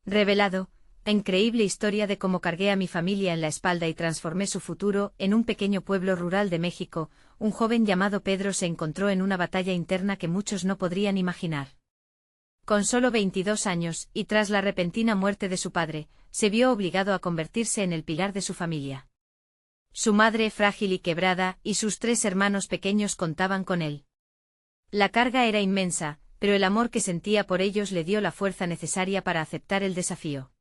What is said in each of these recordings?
Revelado, la increíble historia de cómo cargué a mi familia en la espalda y transformé su futuro. En un pequeño pueblo rural de México, un joven llamado Pedro se encontró en una batalla interna que muchos no podrían imaginar. Con solo 22 años, y tras la repentina muerte de su padre, se vio obligado a convertirse en el pilar de su familia. Su madre, frágil y quebrada, y sus 3 hermanos pequeños contaban con él. La carga era inmensa, pero el amor que sentía por ellos le dio la fuerza necesaria para aceptar el desafío.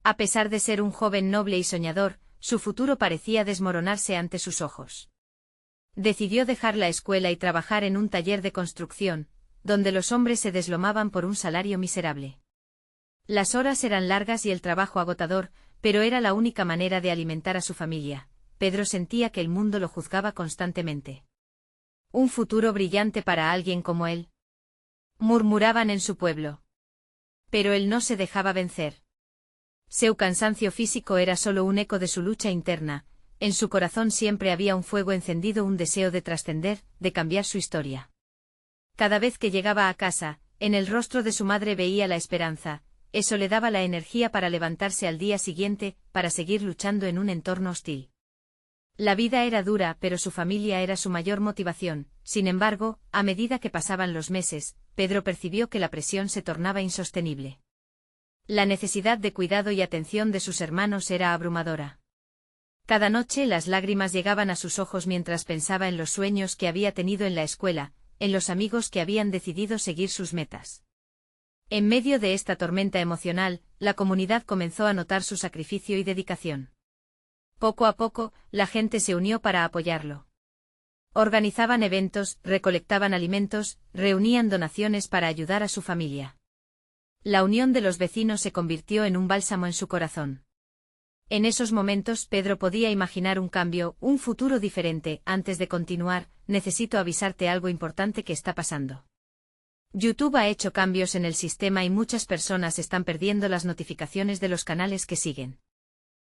A pesar de ser un joven noble y soñador, su futuro parecía desmoronarse ante sus ojos. Decidió dejar la escuela y trabajar en un taller de construcción, donde los hombres se deslomaban por un salario miserable. Las horas eran largas y el trabajo agotador, pero era la única manera de alimentar a su familia. Pedro sentía que el mundo lo juzgaba constantemente. ¿Un futuro brillante para alguien como él?, murmuraban en su pueblo. Pero él no se dejaba vencer. Su cansancio físico era solo un eco de su lucha interna. En su corazón siempre había un fuego encendido, un deseo de trascender, de cambiar su historia. Cada vez que llegaba a casa, en el rostro de su madre veía la esperanza. Eso le daba la energía para levantarse al día siguiente, para seguir luchando en un entorno hostil. La vida era dura, pero su familia era su mayor motivación. Sin embargo, a medida que pasaban los meses, Pedro percibió que la presión se tornaba insostenible. La necesidad de cuidado y atención de sus hermanos era abrumadora. Cada noche las lágrimas llegaban a sus ojos mientras pensaba en los sueños que había tenido en la escuela, en los amigos que habían decidido seguir sus metas. En medio de esta tormenta emocional, la comunidad comenzó a notar su sacrificio y dedicación. Poco a poco, la gente se unió para apoyarlo. Organizaban eventos, recolectaban alimentos, reunían donaciones para ayudar a su familia. La unión de los vecinos se convirtió en un bálsamo en su corazón. En esos momentos Pedro podía imaginar un cambio, un futuro diferente. Antes de continuar, necesito avisarte algo importante que está pasando. YouTube ha hecho cambios en el sistema y muchas personas están perdiendo las notificaciones de los canales que siguen.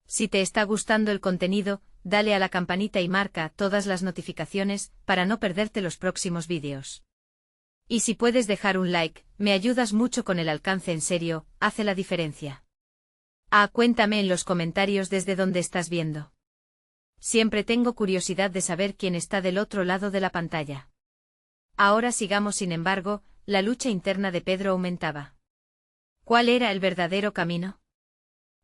Si te está gustando el contenido, dale a la campanita y marca todas las notificaciones para no perderte los próximos vídeos. Y si puedes dejar un like, me ayudas mucho con el alcance, en serio, hace la diferencia. Cuéntame en los comentarios desde dónde estás viendo. Siempre tengo curiosidad de saber quién está del otro lado de la pantalla. Ahora sigamos. Sin embargo, la lucha interna de Pedro aumentaba. ¿Cuál era el verdadero camino?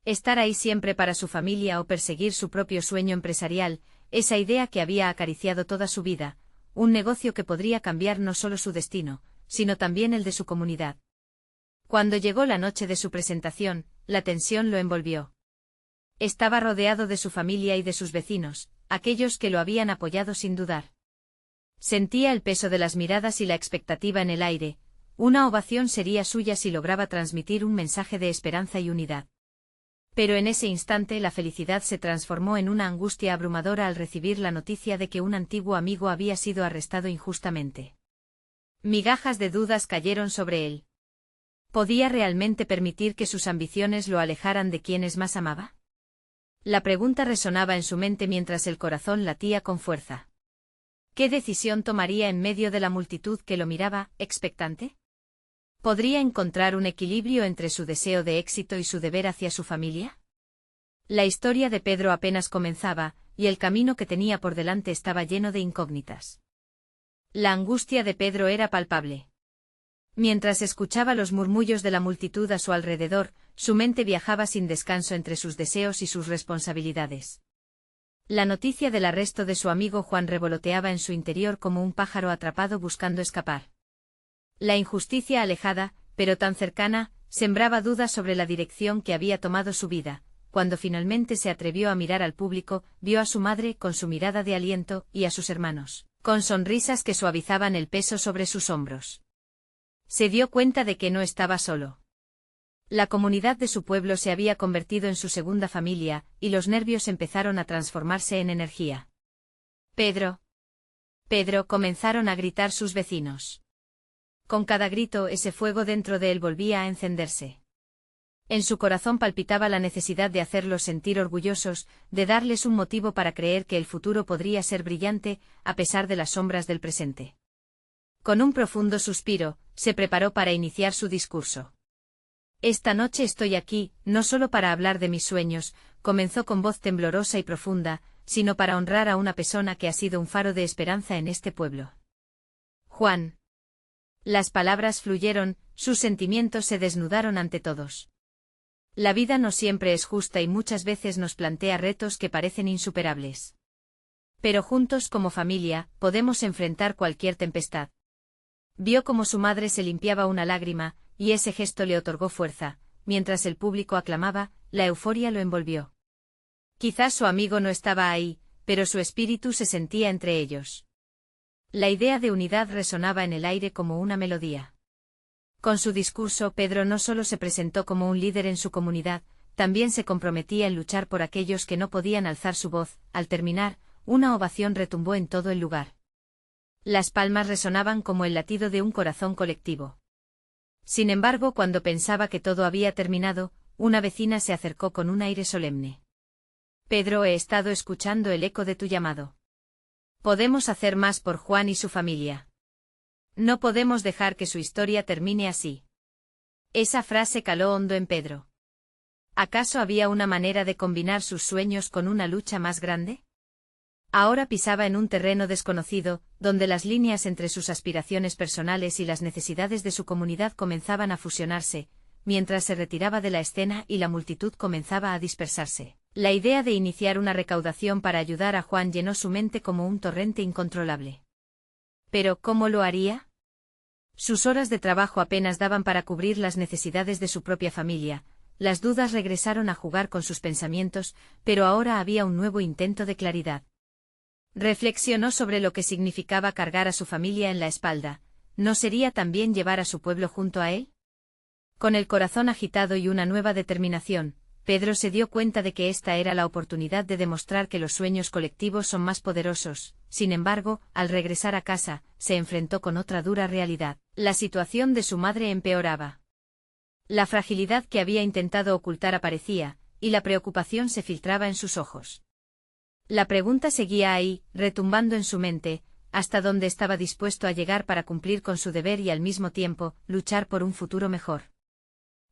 ¿Estar ahí siempre para su familia o perseguir su propio sueño empresarial, esa idea que había acariciado toda su vida, un negocio que podría cambiar no solo su destino, sino también el de su comunidad? Cuando llegó la noche de su presentación, la tensión lo envolvió. Estaba rodeado de su familia y de sus vecinos, aquellos que lo habían apoyado sin dudar. Sentía el peso de las miradas y la expectativa en el aire. Una ovación sería suya si lograba transmitir un mensaje de esperanza y unidad. Pero en ese instante la felicidad se transformó en una angustia abrumadora al recibir la noticia de que un antiguo amigo había sido arrestado injustamente. Migajas de dudas cayeron sobre él. ¿Podía realmente permitir que sus ambiciones lo alejaran de quienes más amaba? La pregunta resonaba en su mente mientras el corazón latía con fuerza. ¿Qué decisión tomaría en medio de la multitud que lo miraba, expectante? ¿Podría encontrar un equilibrio entre su deseo de éxito y su deber hacia su familia? La historia de Pedro apenas comenzaba, y el camino que tenía por delante estaba lleno de incógnitas. La angustia de Pedro era palpable. Mientras escuchaba los murmullos de la multitud a su alrededor, su mente viajaba sin descanso entre sus deseos y sus responsabilidades. La noticia del arresto de su amigo Juan revoloteaba en su interior como un pájaro atrapado buscando escapar. La injusticia alejada, pero tan cercana, sembraba dudas sobre la dirección que había tomado su vida. Cuando finalmente se atrevió a mirar al público, vio a su madre con su mirada de aliento, y a sus hermanos, con sonrisas que suavizaban el peso sobre sus hombros. Se dio cuenta de que no estaba solo. La comunidad de su pueblo se había convertido en su segunda familia, y los nervios empezaron a transformarse en energía. «Pedro. Pedro», comenzaron a gritar sus vecinos. Con cada grito ese fuego dentro de él volvía a encenderse. En su corazón palpitaba la necesidad de hacerlos sentir orgullosos, de darles un motivo para creer que el futuro podría ser brillante, a pesar de las sombras del presente. Con un profundo suspiro, se preparó para iniciar su discurso. Esta noche estoy aquí, no solo para hablar de mis sueños, comenzó con voz temblorosa y profunda, sino para honrar a una persona que ha sido un faro de esperanza en este pueblo. Juan. Las palabras fluyeron, sus sentimientos se desnudaron ante todos. La vida no siempre es justa y muchas veces nos plantea retos que parecen insuperables. Pero juntos como familia, podemos enfrentar cualquier tempestad. Vio cómo su madre se limpiaba una lágrima, y ese gesto le otorgó fuerza. Mientras el público aclamaba, la euforia lo envolvió. Quizás su amigo no estaba ahí, pero su espíritu se sentía entre ellos. La idea de unidad resonaba en el aire como una melodía. Con su discurso, Pedro no solo se presentó como un líder en su comunidad, también se comprometía en luchar por aquellos que no podían alzar su voz. Al terminar, una ovación retumbó en todo el lugar. Las palmas resonaban como el latido de un corazón colectivo. Sin embargo, cuando pensaba que todo había terminado, una vecina se acercó con un aire solemne. Pedro, he estado escuchando el eco de tu llamado. Podemos hacer más por Juan y su familia. No podemos dejar que su historia termine así. Esa frase caló hondo en Pedro. ¿Acaso había una manera de combinar sus sueños con una lucha más grande? Ahora pisaba en un terreno desconocido, donde las líneas entre sus aspiraciones personales y las necesidades de su comunidad comenzaban a fusionarse, mientras se retiraba de la escena y la multitud comenzaba a dispersarse. La idea de iniciar una recaudación para ayudar a Juan llenó su mente como un torrente incontrolable. ¿Pero cómo lo haría? Sus horas de trabajo apenas daban para cubrir las necesidades de su propia familia. Las dudas regresaron a jugar con sus pensamientos, pero ahora había un nuevo intento de claridad. Reflexionó sobre lo que significaba cargar a su familia en la espalda. ¿No sería también llevar a su pueblo junto a él? Con el corazón agitado y una nueva determinación, Pedro se dio cuenta de que esta era la oportunidad de demostrar que los sueños colectivos son más poderosos. Sin embargo, al regresar a casa, se enfrentó con otra dura realidad. La situación de su madre empeoraba. La fragilidad que había intentado ocultar aparecía, y la preocupación se filtraba en sus ojos. La pregunta seguía ahí, retumbando en su mente, hasta dónde estaba dispuesto a llegar para cumplir con su deber y al mismo tiempo, luchar por un futuro mejor.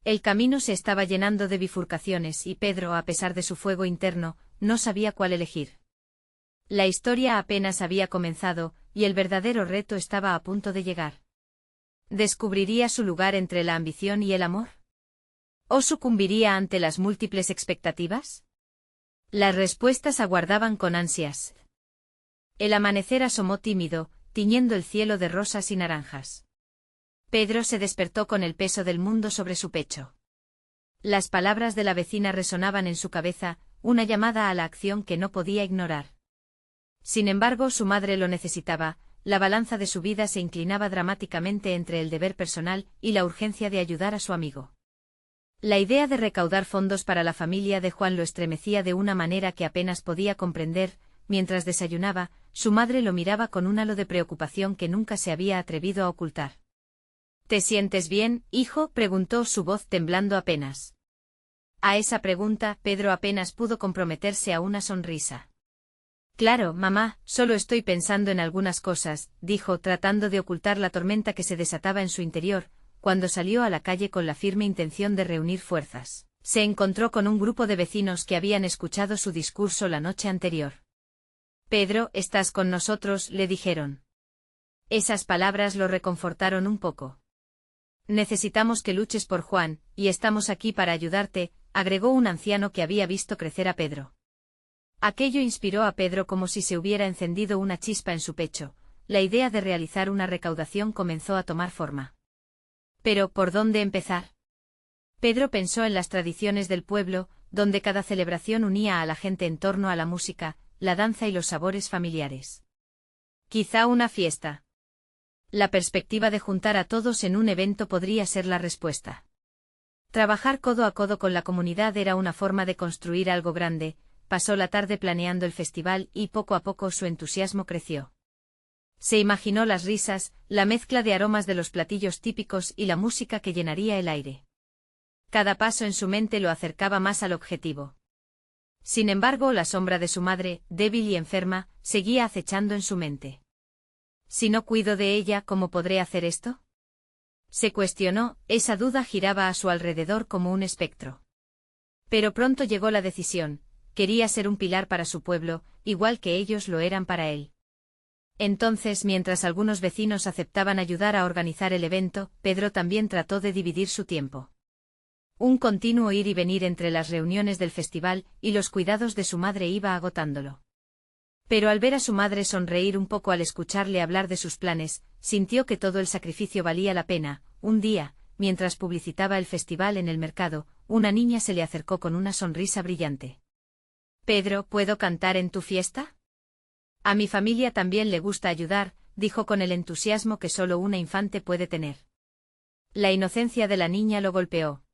El camino se estaba llenando de bifurcaciones y Pedro, a pesar de su fuego interno, no sabía cuál elegir. La historia apenas había comenzado, y el verdadero reto estaba a punto de llegar. ¿Descubriría su lugar entre la ambición y el amor? ¿O sucumbiría ante las múltiples expectativas? Las respuestas aguardaban con ansias. El amanecer asomó tímido, tiñendo el cielo de rosas y naranjas. Pedro se despertó con el peso del mundo sobre su pecho. Las palabras de la vecina resonaban en su cabeza, una llamada a la acción que no podía ignorar. Sin embargo, su madre lo necesitaba, la balanza de su vida se inclinaba dramáticamente entre el deber personal y la urgencia de ayudar a su amigo. La idea de recaudar fondos para la familia de Juan lo estremecía de una manera que apenas podía comprender. Mientras desayunaba, su madre lo miraba con un halo de preocupación que nunca se había atrevido a ocultar. ¿Te sientes bien, hijo?, preguntó, su voz temblando apenas. A esa pregunta, Pedro apenas pudo comprometerse a una sonrisa. Claro, mamá, solo estoy pensando en algunas cosas, dijo, tratando de ocultar la tormenta que se desataba en su interior. Cuando salió a la calle con la firme intención de reunir fuerzas, se encontró con un grupo de vecinos que habían escuchado su discurso la noche anterior. Pedro, ¿estás con nosotros?, le dijeron. Esas palabras lo reconfortaron un poco. Necesitamos que luches por Juan, y estamos aquí para ayudarte, agregó un anciano que había visto crecer a Pedro. Aquello inspiró a Pedro como si se hubiera encendido una chispa en su pecho. La idea de realizar una recaudación comenzó a tomar forma. Pero, ¿por dónde empezar? Pedro pensó en las tradiciones del pueblo, donde cada celebración unía a la gente en torno a la música, la danza y los sabores familiares. Quizá una fiesta. La perspectiva de juntar a todos en un evento podría ser la respuesta. Trabajar codo a codo con la comunidad era una forma de construir algo grande. Pasó la tarde planeando el festival y poco a poco su entusiasmo creció. Se imaginó las risas, la mezcla de aromas de los platillos típicos y la música que llenaría el aire. Cada paso en su mente lo acercaba más al objetivo. Sin embargo, la sombra de su madre, débil y enferma, seguía acechando en su mente. Si no cuido de ella, ¿cómo podré hacer esto? Se cuestionó, esa duda giraba a su alrededor como un espectro. Pero pronto llegó la decisión, quería ser un pilar para su pueblo, igual que ellos lo eran para él. Entonces, mientras algunos vecinos aceptaban ayudar a organizar el evento, Pedro también trató de dividir su tiempo. Un continuo ir y venir entre las reuniones del festival y los cuidados de su madre iba agotándolo. Pero al ver a su madre sonreír un poco al escucharle hablar de sus planes, sintió que todo el sacrificio valía la pena. Un día, mientras publicitaba el festival en el mercado, una niña se le acercó con una sonrisa brillante. «Pedro, ¿puedo cantar en tu fiesta?» «A mi familia también le gusta ayudar», dijo con el entusiasmo que solo una infante puede tener. La inocencia de la niña lo golpeó.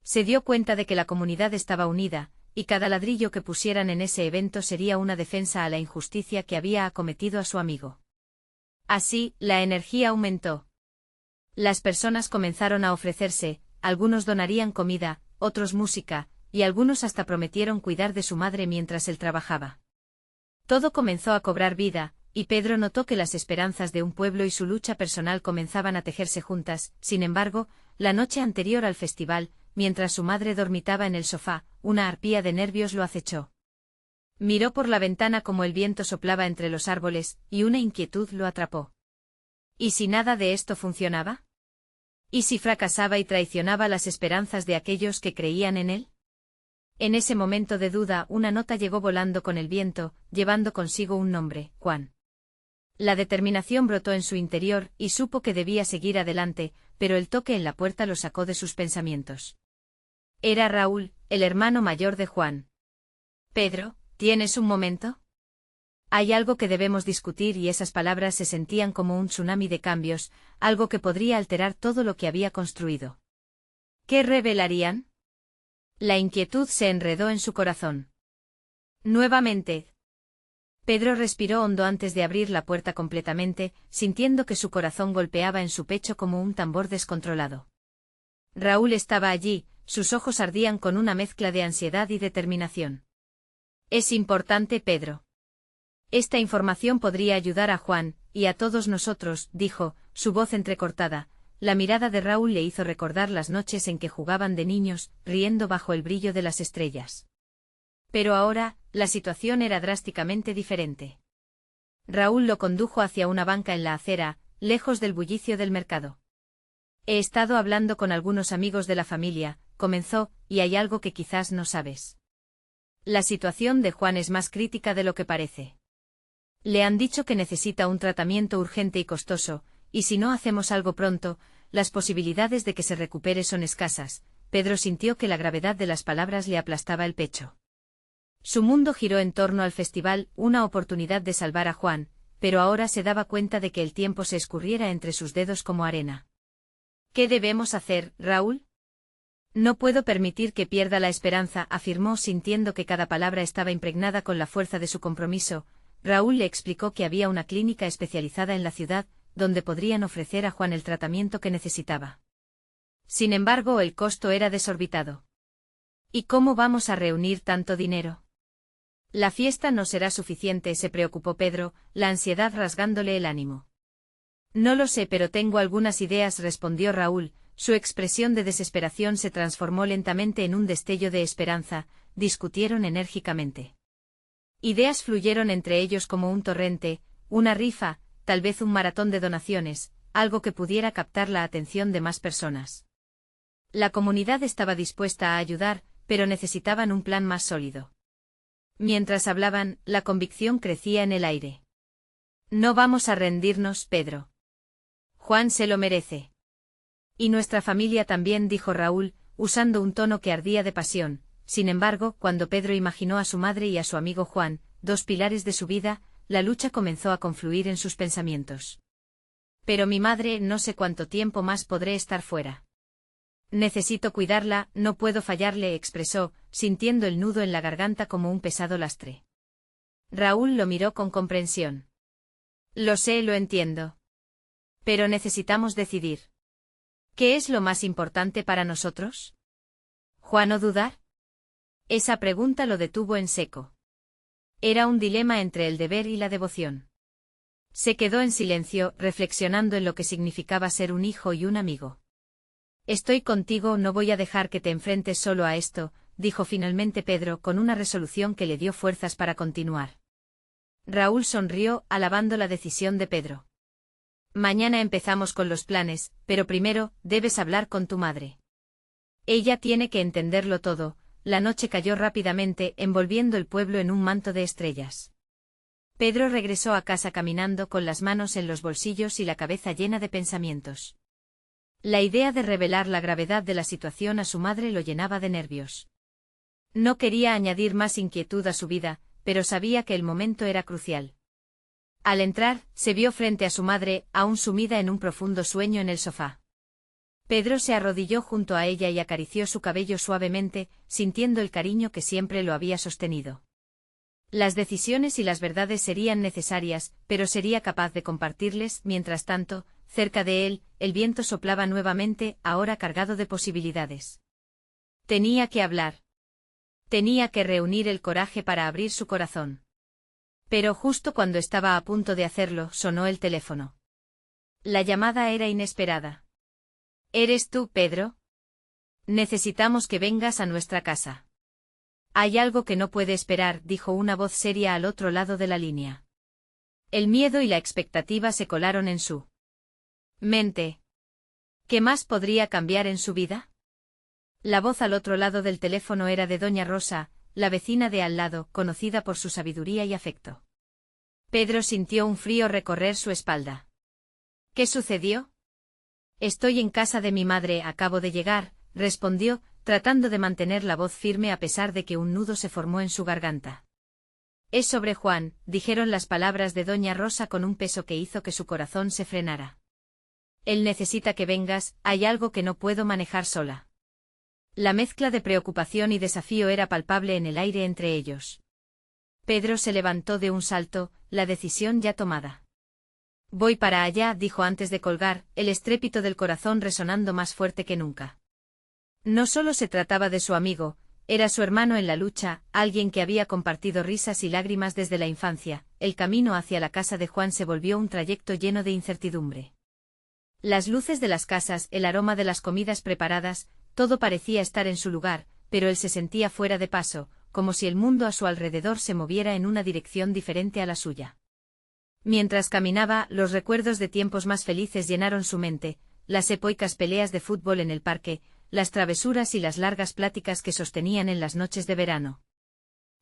Se dio cuenta de que la comunidad estaba unida, y cada ladrillo que pusieran en ese evento sería una defensa a la injusticia que había acometido a su amigo. Así, la energía aumentó. Las personas comenzaron a ofrecerse, algunos donarían comida, otros música, y algunos hasta prometieron cuidar de su madre mientras él trabajaba. Todo comenzó a cobrar vida, y Pedro notó que las esperanzas de un pueblo y su lucha personal comenzaban a tejerse juntas. Sin embargo, la noche anterior al festival, mientras su madre dormitaba en el sofá, una arpía de nervios lo acechó. Miró por la ventana como el viento soplaba entre los árboles, y una inquietud lo atrapó. ¿Y si nada de esto funcionaba? ¿Y si fracasaba y traicionaba las esperanzas de aquellos que creían en él? En ese momento de duda, una nota llegó volando con el viento, llevando consigo un nombre, Juan. La determinación brotó en su interior, y supo que debía seguir adelante, pero el toque en la puerta lo sacó de sus pensamientos. Era Raúl, el hermano mayor de Juan. «Pedro, ¿tienes un momento? Hay algo que debemos discutir», y esas palabras se sentían como un tsunami de cambios, algo que podría alterar todo lo que había construido. ¿Qué revelarían? La inquietud se enredó en su corazón. Nuevamente. Pedro respiró hondo antes de abrir la puerta completamente, sintiendo que su corazón golpeaba en su pecho como un tambor descontrolado. Raúl estaba allí, sus ojos ardían con una mezcla de ansiedad y determinación. «Es importante, Pedro. Esta información podría ayudar a Juan, y a todos nosotros», dijo, su voz entrecortada. La mirada de Raúl le hizo recordar las noches en que jugaban de niños, riendo bajo el brillo de las estrellas. Pero ahora, la situación era drásticamente diferente. Raúl lo condujo hacia una banca en la acera, lejos del bullicio del mercado. «He estado hablando con algunos amigos de la familia», comenzó, «y hay algo que quizás no sabes. La situación de Juan es más crítica de lo que parece. Le han dicho que necesita un tratamiento urgente y costoso, y si no hacemos algo pronto, las posibilidades de que se recupere son escasas». Pedro sintió que la gravedad de las palabras le aplastaba el pecho. Su mundo giró en torno al festival, una oportunidad de salvar a Juan, pero ahora se daba cuenta de que el tiempo se escurriera entre sus dedos como arena. «¿Qué debemos hacer, Raúl?» «No puedo permitir que pierda la esperanza», afirmó sintiendo que cada palabra estaba impregnada con la fuerza de su compromiso. Raúl le explicó que había una clínica especializada en la ciudad, donde podrían ofrecer a Juan el tratamiento que necesitaba. Sin embargo, el costo era desorbitado. «¿Y cómo vamos a reunir tanto dinero?» «La fiesta no será suficiente», se preocupó Pedro, la ansiedad rasgándole el ánimo. «No lo sé, pero tengo algunas ideas», respondió Raúl. Su expresión de desesperación se transformó lentamente en un destello de esperanza. Discutieron enérgicamente. Ideas fluyeron entre ellos como un torrente, una rifa, tal vez un maratón de donaciones, algo que pudiera captar la atención de más personas. La comunidad estaba dispuesta a ayudar, pero necesitaban un plan más sólido. Mientras hablaban, la convicción crecía en el aire. «No vamos a rendirnos, Pedro. Juan se lo merece. Y nuestra familia también», dijo Raúl, usando un tono que ardía de pasión. Sin embargo, cuando Pedro imaginó a su madre y a su amigo Juan, dos pilares de su vida, la lucha comenzó a confluir en sus pensamientos. «Pero mi madre, no sé cuánto tiempo más podré estar fuera. Necesito cuidarla, no puedo fallarle», expresó, sintiendo el nudo en la garganta como un pesado lastre. Raúl lo miró con comprensión. «Lo sé, lo entiendo. Pero necesitamos decidir. ¿Qué es lo más importante para nosotros? ¿Juan o dudar?». Esa pregunta lo detuvo en seco. Era un dilema entre el deber y la devoción. Se quedó en silencio, reflexionando en lo que significaba ser un hijo y un amigo. Estoy contigo, no voy a dejar que te enfrentes solo a esto, dijo finalmente Pedro con una resolución que le dio fuerzas para continuar. Raúl sonrió, alabando la decisión de Pedro. Mañana empezamos con los planes, pero primero, debes hablar con tu madre. Ella tiene que entenderlo todo. La noche cayó rápidamente, envolviendo el pueblo en un manto de estrellas. Pedro regresó a casa caminando con las manos en los bolsillos y la cabeza llena de pensamientos. La idea de revelar la gravedad de la situación a su madre lo llenaba de nervios. No quería añadir más inquietud a su vida, pero sabía que el momento era crucial. Al entrar, se vio frente a su madre, aún sumida en un profundo sueño en el sofá. Pedro se arrodilló junto a ella y acarició su cabello suavemente, sintiendo el cariño que siempre lo había sostenido. Las decisiones y las verdades serían necesarias, pero sería capaz de compartirles. Mientras tanto, cerca de él, el viento soplaba nuevamente, ahora cargado de posibilidades. Tenía que hablar. Tenía que reunir el coraje para abrir su corazón. Pero justo cuando estaba a punto de hacerlo, sonó el teléfono. La llamada era inesperada. ¿Eres tú, Pedro? Necesitamos que vengas a nuestra casa. Hay algo que no puede esperar, dijo una voz seria al otro lado de la línea. El miedo y la expectativa se colaron en su mente. ¿Qué más podría cambiar en su vida? La voz al otro lado del teléfono era de doña Rosa, la vecina de al lado, conocida por su sabiduría y afecto. Pedro sintió un frío recorrer su espalda. ¿Qué sucedió? Estoy en casa de mi madre, acabo de llegar, respondió, tratando de mantener la voz firme a pesar de que un nudo se formó en su garganta. Es sobre Juan, dijeron las palabras de doña Rosa con un peso que hizo que su corazón se frenara. Él necesita que vengas, hay algo que no puedo manejar sola. La mezcla de preocupación y desafío era palpable en el aire entre ellos. Pedro se levantó de un salto, la decisión ya tomada. Voy para allá, dijo antes de colgar, el estrépito del corazón resonando más fuerte que nunca. No solo se trataba de su amigo, era su hermano en la lucha, alguien que había compartido risas y lágrimas desde la infancia. El camino hacia la casa de Juan se volvió un trayecto lleno de incertidumbre. Las luces de las casas, el aroma de las comidas preparadas, todo parecía estar en su lugar, pero él se sentía fuera de paso, como si el mundo a su alrededor se moviera en una dirección diferente a la suya. Mientras caminaba, los recuerdos de tiempos más felices llenaron su mente, las epoicas peleas de fútbol en el parque, las travesuras y las largas pláticas que sostenían en las noches de verano.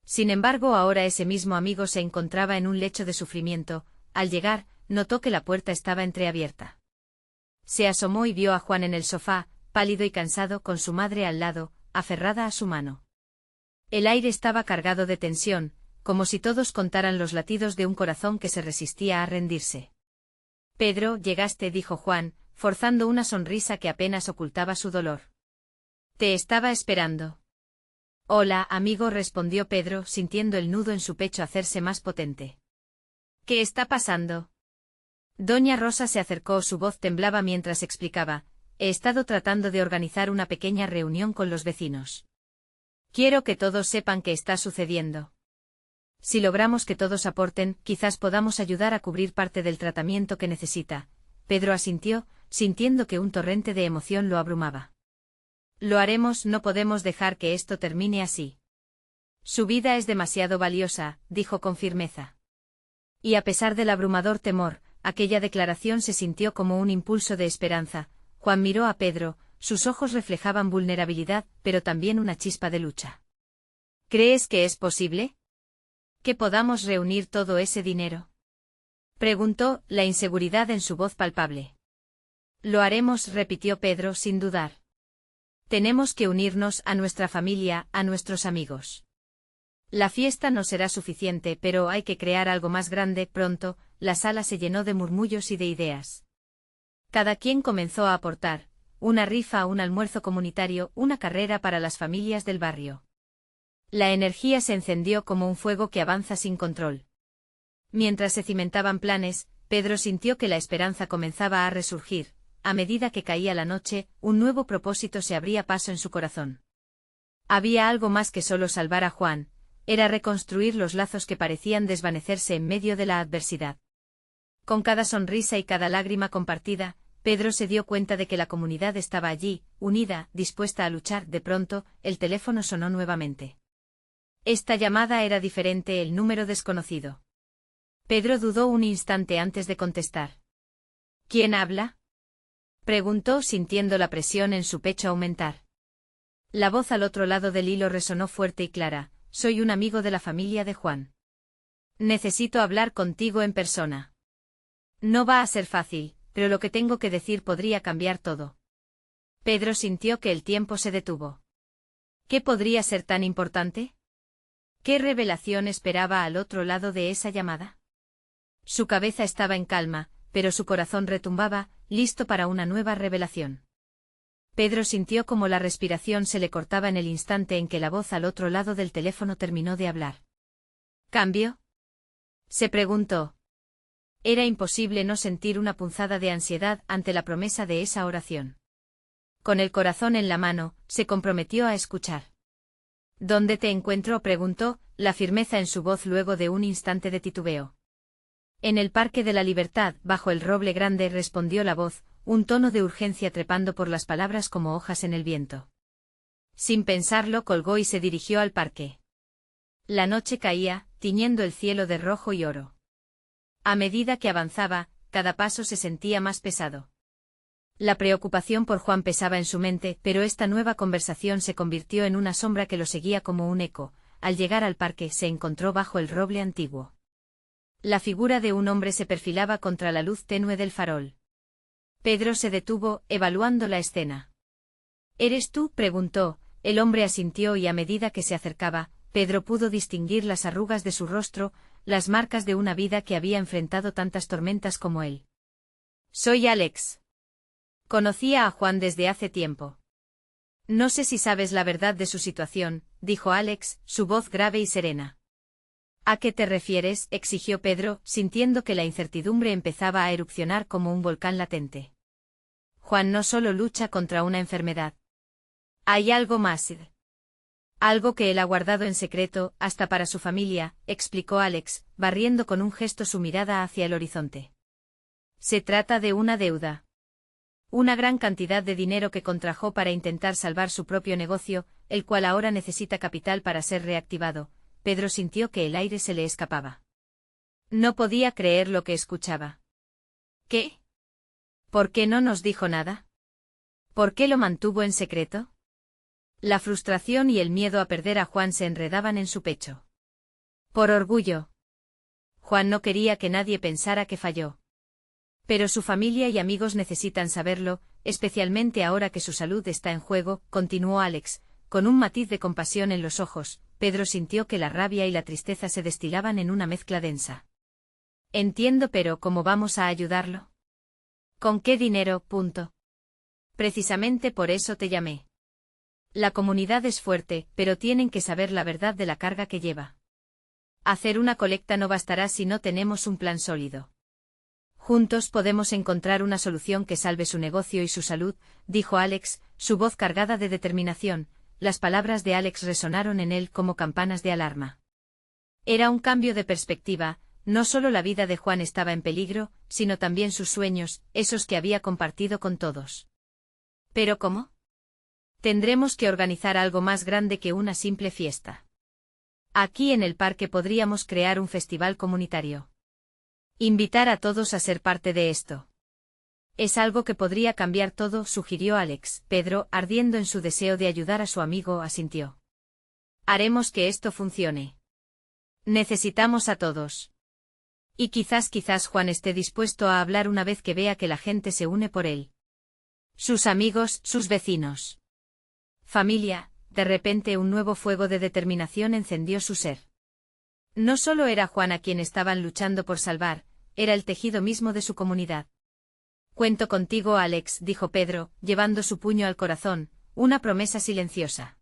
Sin embargo, ahora ese mismo amigo se encontraba en un lecho de sufrimiento. Al llegar, notó que la puerta estaba entreabierta. Se asomó y vio a Juan en el sofá, pálido y cansado, con su madre al lado, aferrada a su mano. El aire estaba cargado de tensión, como si todos contaran los latidos de un corazón que se resistía a rendirse. Pedro, llegaste, dijo Juan, forzando una sonrisa que apenas ocultaba su dolor. Te estaba esperando. Hola, amigo, respondió Pedro, sintiendo el nudo en su pecho hacerse más potente. ¿Qué está pasando? Doña Rosa se acercó, su voz temblaba mientras explicaba. He estado tratando de organizar una pequeña reunión con los vecinos. Quiero que todos sepan qué está sucediendo. Si logramos que todos aporten, quizás podamos ayudar a cubrir parte del tratamiento que necesita. Pedro asintió, sintiendo que un torrente de emoción lo abrumaba. Lo haremos, no podemos dejar que esto termine así. Su vida es demasiado valiosa, dijo con firmeza. Y a pesar del abrumador temor, aquella declaración se sintió como un impulso de esperanza. Juan miró a Pedro, sus ojos reflejaban vulnerabilidad, pero también una chispa de lucha. ¿Crees que es posible? ¿Que podamos reunir todo ese dinero? Preguntó, la inseguridad en su voz palpable. Lo haremos, repitió Pedro sin dudar. Tenemos que unirnos a nuestra familia, a nuestros amigos. La fiesta no será suficiente, pero hay que crear algo más grande. Pronto, la sala se llenó de murmullos y de ideas. Cada quien comenzó a aportar, una rifa, un almuerzo comunitario, una carrera para las familias del barrio. La energía se encendió como un fuego que avanza sin control. Mientras se cimentaban planes, Pedro sintió que la esperanza comenzaba a resurgir. A medida que caía la noche, un nuevo propósito se abría paso en su corazón. Había algo más que solo salvar a Juan, era reconstruir los lazos que parecían desvanecerse en medio de la adversidad. Con cada sonrisa y cada lágrima compartida, Pedro se dio cuenta de que la comunidad estaba allí, unida, dispuesta a luchar. De pronto, el teléfono sonó nuevamente. Esta llamada era diferente, el número desconocido. Pedro dudó un instante antes de contestar. ¿Quién habla?, preguntó, sintiendo la presión en su pecho aumentar. La voz al otro lado del hilo resonó fuerte y clara: soy un amigo de la familia de Juan. Necesito hablar contigo en persona. No va a ser fácil, pero lo que tengo que decir podría cambiar todo. Pedro sintió que el tiempo se detuvo. ¿Qué podría ser tan importante? ¿Qué revelación esperaba al otro lado de esa llamada? Su cabeza estaba en calma, pero su corazón retumbaba, listo para una nueva revelación. Pedro sintió como la respiración se le cortaba en el instante en que la voz al otro lado del teléfono terminó de hablar. ¿Cambio?, se preguntó. Era imposible no sentir una punzada de ansiedad ante la promesa de esa oración. Con el corazón en la mano, se comprometió a escuchar. ¿Dónde te encuentro?, preguntó, la firmeza en su voz luego de un instante de titubeo. En el Parque de la Libertad, bajo el roble grande, respondió la voz, un tono de urgencia trepando por las palabras como hojas en el viento. Sin pensarlo, colgó y se dirigió al parque. La noche caía, tiñendo el cielo de rojo y oro. A medida que avanzaba, cada paso se sentía más pesado. La preocupación por Juan pesaba en su mente, pero esta nueva conversación se convirtió en una sombra que lo seguía como un eco. Al llegar al parque, se encontró bajo el roble antiguo. La figura de un hombre se perfilaba contra la luz tenue del farol. Pedro se detuvo, evaluando la escena. ¿Eres tú?, preguntó. El hombre asintió y a medida que se acercaba, Pedro pudo distinguir las arrugas de su rostro, las marcas de una vida que había enfrentado tantas tormentas como él. Soy Alex. Conocía a Juan desde hace tiempo. No sé si sabes la verdad de su situación, dijo Alex, su voz grave y serena. ¿A qué te refieres?, exigió Pedro, sintiendo que la incertidumbre empezaba a erupcionar como un volcán latente. Juan no solo lucha contra una enfermedad. Hay algo más. Algo que él ha guardado en secreto, hasta para su familia, explicó Alex, barriendo con un gesto su mirada hacia el horizonte. Se trata de una deuda. Una gran cantidad de dinero que contrajo para intentar salvar su propio negocio, el cual ahora necesita capital para ser reactivado. Pedro sintió que el aire se le escapaba. No podía creer lo que escuchaba. ¿Qué? ¿Por qué no nos dijo nada? ¿Por qué lo mantuvo en secreto? La frustración y el miedo a perder a Juan se enredaban en su pecho. Por orgullo. Juan no quería que nadie pensara que falló. Pero su familia y amigos necesitan saberlo, especialmente ahora que su salud está en juego, continuó Alex, con un matiz de compasión en los ojos. Pedro sintió que la rabia y la tristeza se destilaban en una mezcla densa. Entiendo, pero ¿cómo vamos a ayudarlo? ¿Con qué dinero? Precisamente por eso te llamé. La comunidad es fuerte, pero tienen que saber la verdad de la carga que lleva. Hacer una colecta no bastará si no tenemos un plan sólido. Juntos podemos encontrar una solución que salve su negocio y su salud, dijo Alex, su voz cargada de determinación. Las palabras de Alex resonaron en él como campanas de alarma. Era un cambio de perspectiva, no solo la vida de Juan estaba en peligro, sino también sus sueños, esos que había compartido con todos. ¿Pero cómo? Tendremos que organizar algo más grande que una simple fiesta. Aquí en el parque podríamos crear un festival comunitario. Invitar a todos a ser parte de esto. Es algo que podría cambiar todo, sugirió Alex. Pedro, ardiendo en su deseo de ayudar a su amigo, asintió. Haremos que esto funcione. Necesitamos a todos. Y quizás Juan esté dispuesto a hablar una vez que vea que la gente se une por él. Sus amigos, sus vecinos. Familia. De repente un nuevo fuego de determinación encendió su ser. No solo era Juan a quien estaban luchando por salvar, era el tejido mismo de su comunidad. Cuento contigo, Alex, dijo Pedro, llevando su puño al corazón, una promesa silenciosa.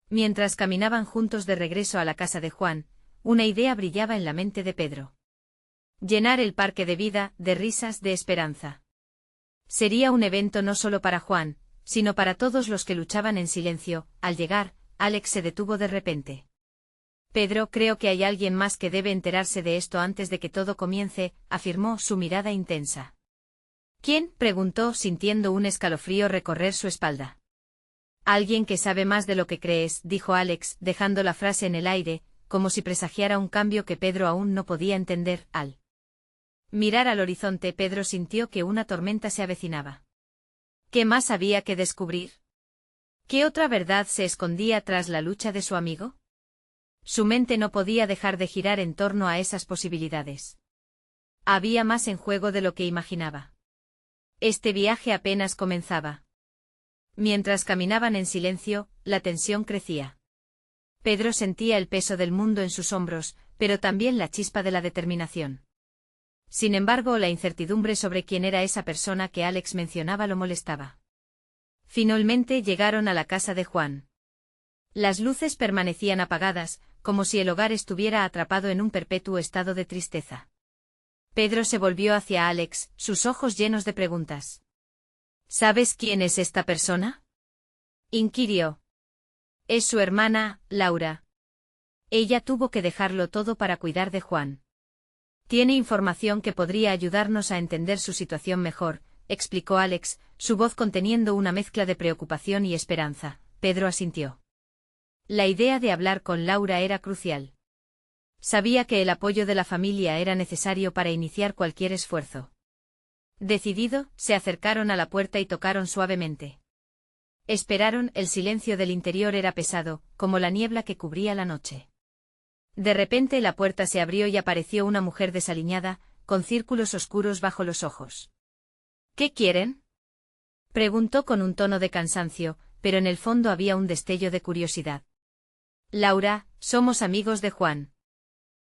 Mientras caminaban juntos de regreso a la casa de Juan, una idea brillaba en la mente de Pedro. Llenar el parque de vida, de risas, de esperanza. Sería un evento no solo para Juan, sino para todos los que luchaban en silencio. Al llegar, Alex se detuvo de repente. Pedro, creo que hay alguien más que debe enterarse de esto antes de que todo comience, afirmó, su mirada intensa. ¿Quién?, preguntó, sintiendo un escalofrío recorrer su espalda. Alguien que sabe más de lo que crees, dijo Alex, dejando la frase en el aire, como si presagiara un cambio que Pedro aún no podía entender. Al mirar al horizonte, Pedro sintió que una tormenta se avecinaba. ¿Qué más había que descubrir? ¿Qué otra verdad se escondía tras la lucha de su amigo? Su mente no podía dejar de girar en torno a esas posibilidades. Había más en juego de lo que imaginaba. Este viaje apenas comenzaba. Mientras caminaban en silencio, la tensión crecía. Pedro sentía el peso del mundo en sus hombros, pero también la chispa de la determinación. Sin embargo, la incertidumbre sobre quién era esa persona que Alex mencionaba lo molestaba. Finalmente llegaron a la casa de Juan. Las luces permanecían apagadas, como si el hogar estuviera atrapado en un perpetuo estado de tristeza. Pedro se volvió hacia Alex, sus ojos llenos de preguntas. ¿Sabes quién es esta persona?, inquirió. Es su hermana, Laura. Ella tuvo que dejarlo todo para cuidar de Juan. Tiene información que podría ayudarnos a entender su situación mejor, explicó Alex, su voz conteniendo una mezcla de preocupación y esperanza. Pedro asintió. La idea de hablar con Laura era crucial. Sabía que el apoyo de la familia era necesario para iniciar cualquier esfuerzo. Decidido, se acercaron a la puerta y tocaron suavemente. Esperaron, el silencio del interior era pesado, como la niebla que cubría la noche. De repente la puerta se abrió y apareció una mujer desaliñada, con círculos oscuros bajo los ojos. ¿Qué quieren?, preguntó con un tono de cansancio, pero en el fondo había un destello de curiosidad. Laura, somos amigos de Juan.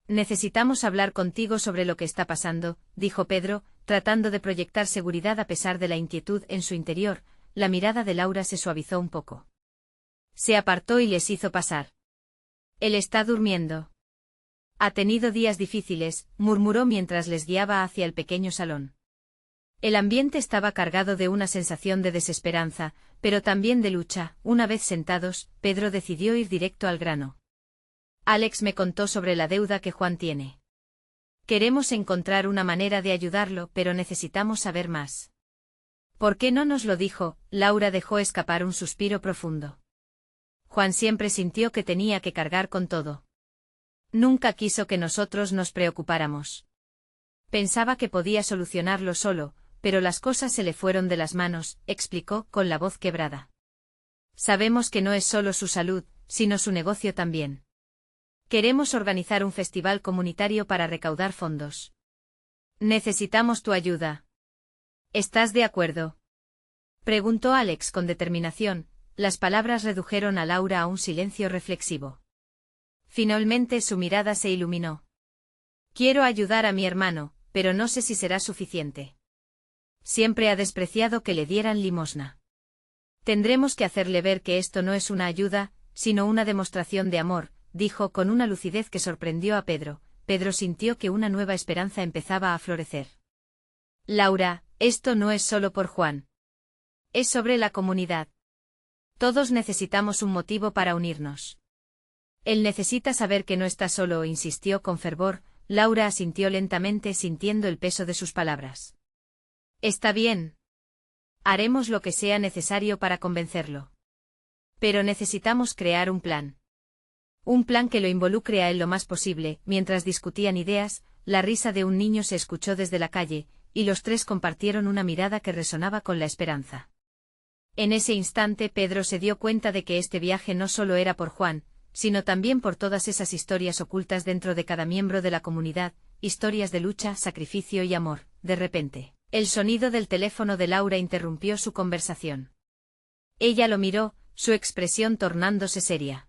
Necesitamos hablar contigo sobre lo que está pasando, dijo Pedro, tratando de proyectar seguridad a pesar de la inquietud en su interior. La mirada de Laura se suavizó un poco. Se apartó y les hizo pasar. Él está durmiendo. Ha tenido días difíciles, murmuró mientras les guiaba hacia el pequeño salón. El ambiente estaba cargado de una sensación de desesperanza, pero también de lucha. Una vez sentados, Pedro decidió ir directo al grano. Alex me contó sobre la deuda que Juan tiene. Queremos encontrar una manera de ayudarlo, pero necesitamos saber más. ¿Por qué no nos lo dijo? Laura dejó escapar un suspiro profundo. Juan siempre sintió que tenía que cargar con todo. Nunca quiso que nosotros nos preocupáramos. Pensaba que podía solucionarlo solo, pero las cosas se le fueron de las manos, explicó, con la voz quebrada. Sabemos que no es solo su salud, sino su negocio también. Queremos organizar un festival comunitario para recaudar fondos. Necesitamos tu ayuda. ¿Estás de acuerdo?, preguntó Alex con determinación. Las palabras redujeron a Laura a un silencio reflexivo. Finalmente su mirada se iluminó. Quiero ayudar a mi hermano, pero no sé si será suficiente. Siempre ha despreciado que le dieran limosna. Tendremos que hacerle ver que esto no es una ayuda, sino una demostración de amor, dijo con una lucidez que sorprendió a Pedro. Pedro sintió que una nueva esperanza empezaba a florecer. Laura, esto no es solo por Juan. Es sobre la comunidad. Todos necesitamos un motivo para unirnos. Él necesita saber que no está solo, insistió con fervor. Laura asintió lentamente, sintiendo el peso de sus palabras. Está bien. Haremos lo que sea necesario para convencerlo. Pero necesitamos crear un plan. Un plan que lo involucre a él lo más posible. Mientras discutían ideas, la risa de un niño se escuchó desde la calle, y los tres compartieron una mirada que resonaba con la esperanza. En ese instante Pedro se dio cuenta de que este viaje no solo era por Juan, sino también por todas esas historias ocultas dentro de cada miembro de la comunidad, historias de lucha, sacrificio y amor. De repente, el sonido del teléfono de Laura interrumpió su conversación. Ella lo miró, su expresión tornándose seria.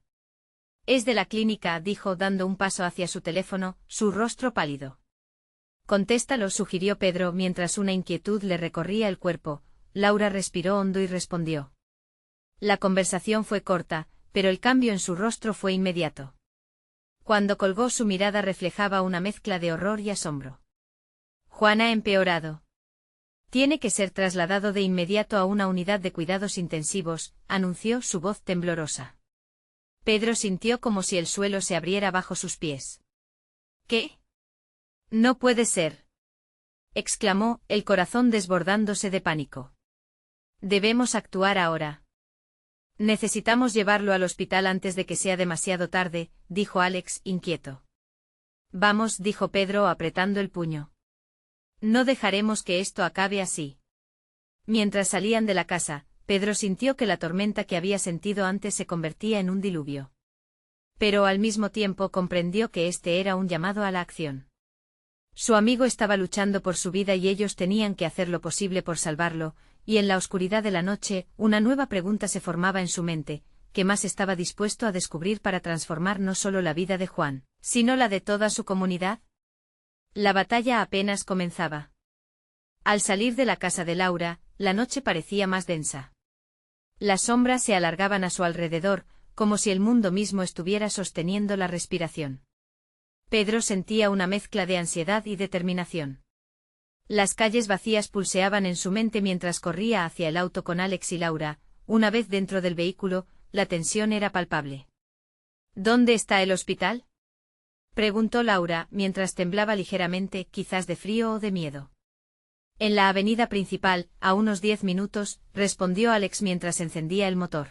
Es de la clínica, dijo dando un paso hacia su teléfono, su rostro pálido. Contéstalo, sugirió Pedro mientras una inquietud le recorría el cuerpo. Laura respiró hondo y respondió. La conversación fue corta, pero el cambio en su rostro fue inmediato. Cuando colgó, su mirada reflejaba una mezcla de horror y asombro. Juan ha empeorado. Tiene que ser trasladado de inmediato a una unidad de cuidados intensivos, anunció, su voz temblorosa. Pedro sintió como si el suelo se abriera bajo sus pies. ¿Qué? No puede ser, exclamó, el corazón desbordándose de pánico. Debemos actuar ahora. Necesitamos llevarlo al hospital antes de que sea demasiado tarde, dijo Alex, inquieto. Vamos, dijo Pedro apretando el puño. No dejaremos que esto acabe así. Mientras salían de la casa, Pedro sintió que la tormenta que había sentido antes se convertía en un diluvio. Pero al mismo tiempo comprendió que este era un llamado a la acción. Su amigo estaba luchando por su vida y ellos tenían que hacer lo posible por salvarlo, y en la oscuridad de la noche, una nueva pregunta se formaba en su mente: ¿qué más estaba dispuesto a descubrir para transformar no solo la vida de Juan, sino la de toda su comunidad? La batalla apenas comenzaba. Al salir de la casa de Laura, la noche parecía más densa. Las sombras se alargaban a su alrededor, como si el mundo mismo estuviera sosteniendo la respiración. Pedro sentía una mezcla de ansiedad y determinación. Las calles vacías pulseaban en su mente mientras corría hacia el auto con Alex y Laura. Una vez dentro del vehículo, la tensión era palpable. ¿Dónde está el hospital?, preguntó Laura, mientras temblaba ligeramente, quizás de frío o de miedo. En la avenida principal, a unos 10 minutos, respondió Alex mientras encendía el motor.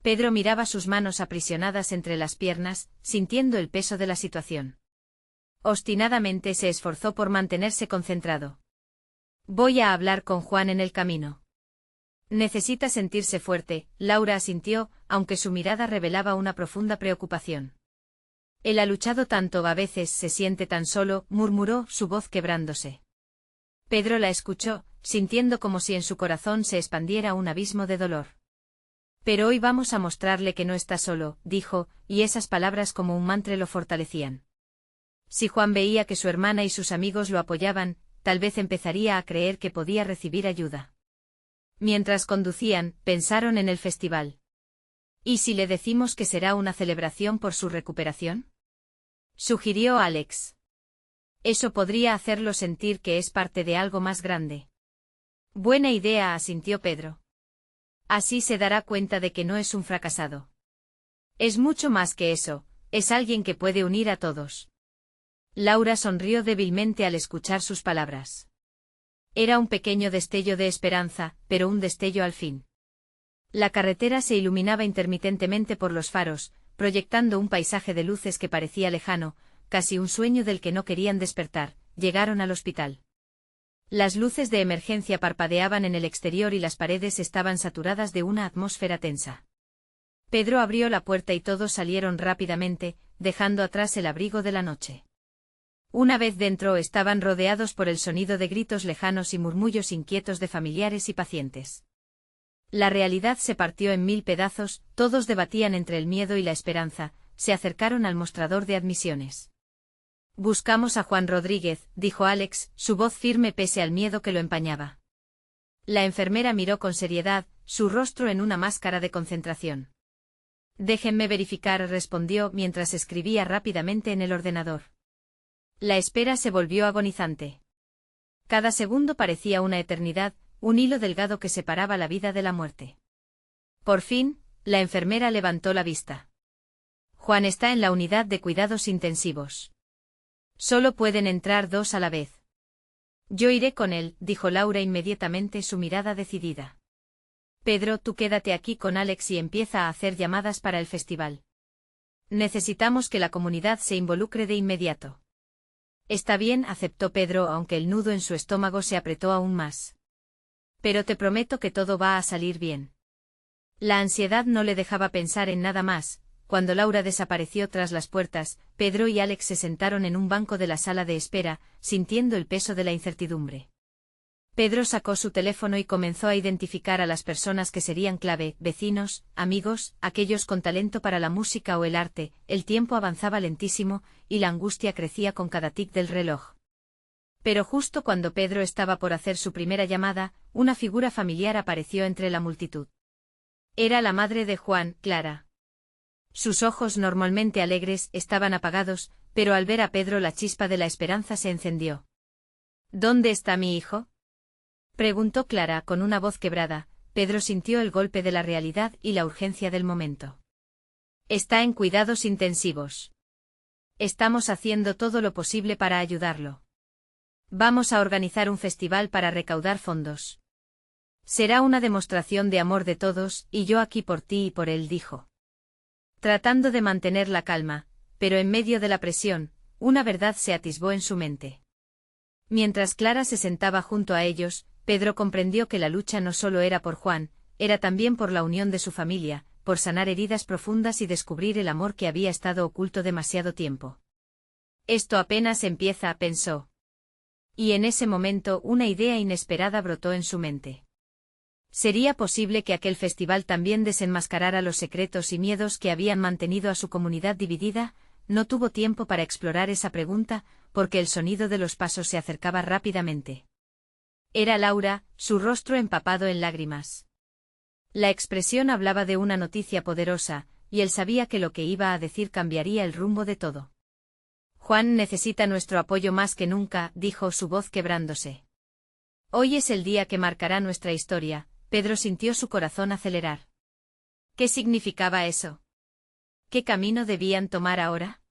Pedro miraba sus manos aprisionadas entre las piernas, sintiendo el peso de la situación. Obstinadamente se esforzó por mantenerse concentrado. Voy a hablar con Juan en el camino. Necesita sentirse fuerte, Laura asintió, aunque su mirada revelaba una profunda preocupación. Él ha luchado tanto, a veces se siente tan solo, murmuró, su voz quebrándose. Pedro la escuchó, sintiendo como si en su corazón se expandiera un abismo de dolor. Pero hoy vamos a mostrarle que no está solo, dijo, y esas palabras como un mantra lo fortalecían. Si Juan veía que su hermana y sus amigos lo apoyaban, tal vez empezaría a creer que podía recibir ayuda. Mientras conducían, pensaron en el festival. ¿Y si le decimos que será una celebración por su recuperación?, sugirió Alex. Eso podría hacerlo sentir que es parte de algo más grande. Buena idea, asintió Pedro. Así se dará cuenta de que no es un fracasado. Es mucho más que eso, es alguien que puede unir a todos. Laura sonrió débilmente al escuchar sus palabras. Era un pequeño destello de esperanza, pero un destello al fin. La carretera se iluminaba intermitentemente por los faros, proyectando un paisaje de luces que parecía lejano, casi un sueño del que no querían despertar. Llegaron al hospital. Las luces de emergencia parpadeaban en el exterior y las paredes estaban saturadas de una atmósfera tensa. Pedro abrió la puerta y todos salieron rápidamente, dejando atrás el abrigo de la noche. Una vez dentro estaban rodeados por el sonido de gritos lejanos y murmullos inquietos de familiares y pacientes. La realidad se partió en 1000 pedazos, todos debatían entre el miedo y la esperanza. Se acercaron al mostrador de admisiones. Buscamos a Juan Rodríguez, dijo Alex, su voz firme pese al miedo que lo empañaba. La enfermera miró con seriedad, su rostro en una máscara de concentración. Déjenme verificar, respondió mientras escribía rápidamente en el ordenador. La espera se volvió agonizante. Cada segundo parecía una eternidad, un hilo delgado que separaba la vida de la muerte. Por fin, la enfermera levantó la vista. Juan está en la unidad de cuidados intensivos. Solo pueden entrar 2 a la vez. Yo iré con él, dijo Laura inmediatamente, su mirada decidida. Pedro, tú quédate aquí con Alex y empieza a hacer llamadas para el festival. Necesitamos que la comunidad se involucre de inmediato. Está bien, aceptó Pedro, aunque el nudo en su estómago se apretó aún más. Pero te prometo que todo va a salir bien. La ansiedad no le dejaba pensar en nada más. Cuando Laura desapareció tras las puertas, Pedro y Alex se sentaron en un banco de la sala de espera, sintiendo el peso de la incertidumbre. Pedro sacó su teléfono y comenzó a identificar a las personas que serían clave: vecinos, amigos, aquellos con talento para la música o el arte. El tiempo avanzaba lentísimo, y la angustia crecía con cada tic del reloj. Pero justo cuando Pedro estaba por hacer su primera llamada, una figura familiar apareció entre la multitud. Era la madre de Juan, Clara. Sus ojos, normalmente alegres, estaban apagados, pero al ver a Pedro la chispa de la esperanza se encendió. ¿Dónde está mi hijo?, preguntó Clara con una voz quebrada. Pedro sintió el golpe de la realidad y la urgencia del momento. Está en cuidados intensivos. Estamos haciendo todo lo posible para ayudarlo. Vamos a organizar un festival para recaudar fondos. Será una demostración de amor de todos, y yo aquí por ti y por él, dijo. Tratando de mantener la calma, pero en medio de la presión, una verdad se atisbó en su mente. Mientras Clara se sentaba junto a ellos, Pedro comprendió que la lucha no solo era por Juan, era también por la unión de su familia, por sanar heridas profundas y descubrir el amor que había estado oculto demasiado tiempo. Esto apenas empieza, pensó. Y en ese momento una idea inesperada brotó en su mente. ¿Sería posible que aquel festival también desenmascarara los secretos y miedos que habían mantenido a su comunidad dividida? No tuvo tiempo para explorar esa pregunta, porque el sonido de los pasos se acercaba rápidamente. Era Laura, su rostro empapado en lágrimas. La expresión hablaba de una noticia poderosa, y él sabía que lo que iba a decir cambiaría el rumbo de todo. Juan necesita nuestro apoyo más que nunca, dijo su voz quebrándose. Hoy es el día que marcará nuestra historia. Pedro sintió su corazón acelerar. ¿Qué significaba eso? ¿Qué camino debían tomar ahora?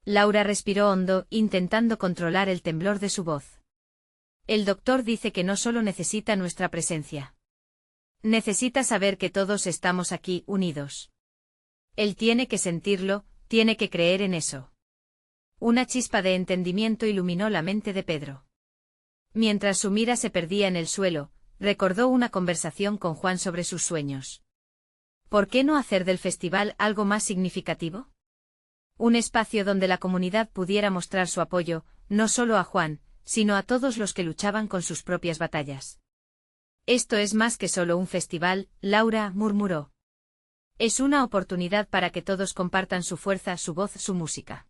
Laura respiró hondo, intentando controlar el temblor de su voz. El doctor dice que no solo necesita nuestra presencia. Necesita saber que todos estamos aquí, unidos. Él tiene que sentirlo, tiene que creer en eso. Una chispa de entendimiento iluminó la mente de Pedro. Mientras su mira se perdía en el suelo, recordó una conversación con Juan sobre sus sueños. ¿Por qué no hacer del festival algo más significativo? Un espacio donde la comunidad pudiera mostrar su apoyo, no solo a Juan, sino a todos los que luchaban con sus propias batallas. Esto es más que solo un festival, Laura murmuró. Es una oportunidad para que todos compartan su fuerza, su voz, su música.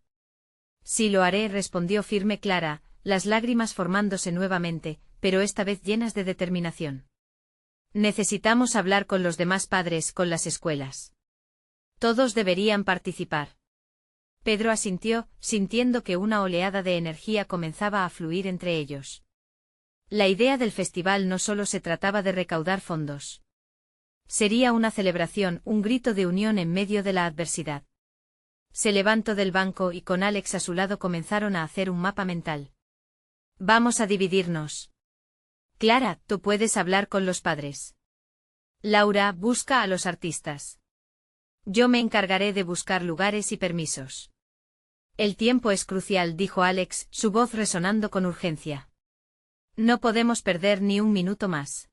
Sí lo haré, respondió firme Clara, las lágrimas formándose nuevamente, pero esta vez llenas de determinación. Necesitamos hablar con los demás padres, con las escuelas. Todos deberían participar. Pedro asintió, sintiendo que una oleada de energía comenzaba a fluir entre ellos. La idea del festival no solo se trataba de recaudar fondos. Sería una celebración, un grito de unión en medio de la adversidad. Se levantó del banco y con Alex a su lado comenzaron a hacer un mapa mental. Vamos a dividirnos. Clara, tú puedes hablar con los padres. Laura, busca a los artistas. Yo me encargaré de buscar lugares y permisos. El tiempo es crucial, dijo Alex, su voz resonando con urgencia. No podemos perder ni un minuto más.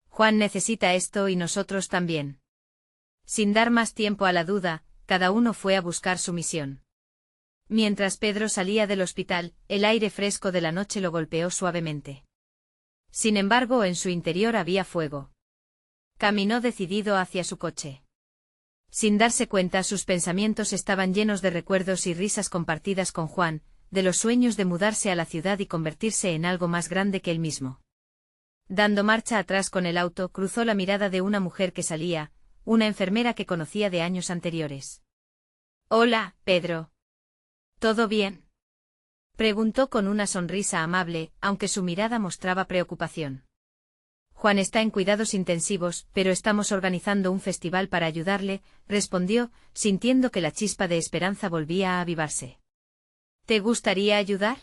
Juan necesita esto y nosotros también. Sin dar más tiempo a la duda, cada uno fue a buscar su misión. Mientras Pedro salía del hospital, el aire fresco de la noche lo golpeó suavemente. Sin embargo, en su interior había fuego. Caminó decidido hacia su coche. Sin darse cuenta, sus pensamientos estaban llenos de recuerdos y risas compartidas con Juan, de los sueños de mudarse a la ciudad y convertirse en algo más grande que él mismo. Dando marcha atrás con el auto, cruzó la mirada de una mujer que salía, una enfermera que conocía de años anteriores. Hola, Pedro. ¿Todo bien? Preguntó con una sonrisa amable, aunque su mirada mostraba preocupación. Juan está en cuidados intensivos, pero estamos organizando un festival para ayudarle, respondió, sintiendo que la chispa de esperanza volvía a avivarse. ¿Te gustaría ayudar?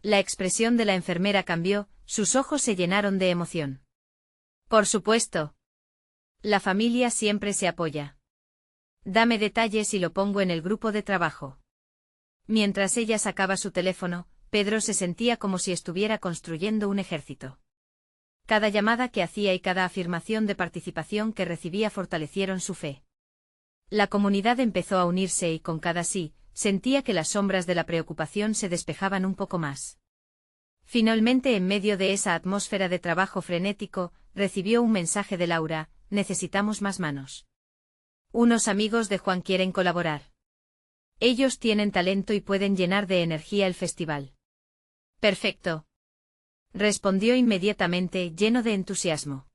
La expresión de la enfermera cambió, sus ojos se llenaron de emoción. Por supuesto. La familia siempre se apoya. Dame detalles y lo pongo en el grupo de trabajo. Mientras ella sacaba su teléfono, Pedro se sentía como si estuviera construyendo un ejército. Cada llamada que hacía y cada afirmación de participación que recibía fortalecieron su fe. La comunidad empezó a unirse y con cada sí, sentía que las sombras de la preocupación se despejaban un poco más. Finalmente, en medio de esa atmósfera de trabajo frenético, recibió un mensaje de Laura: necesitamos más manos. Unos amigos de Juan quieren colaborar. Ellos tienen talento y pueden llenar de energía el festival. Perfecto. Respondió inmediatamente, lleno de entusiasmo.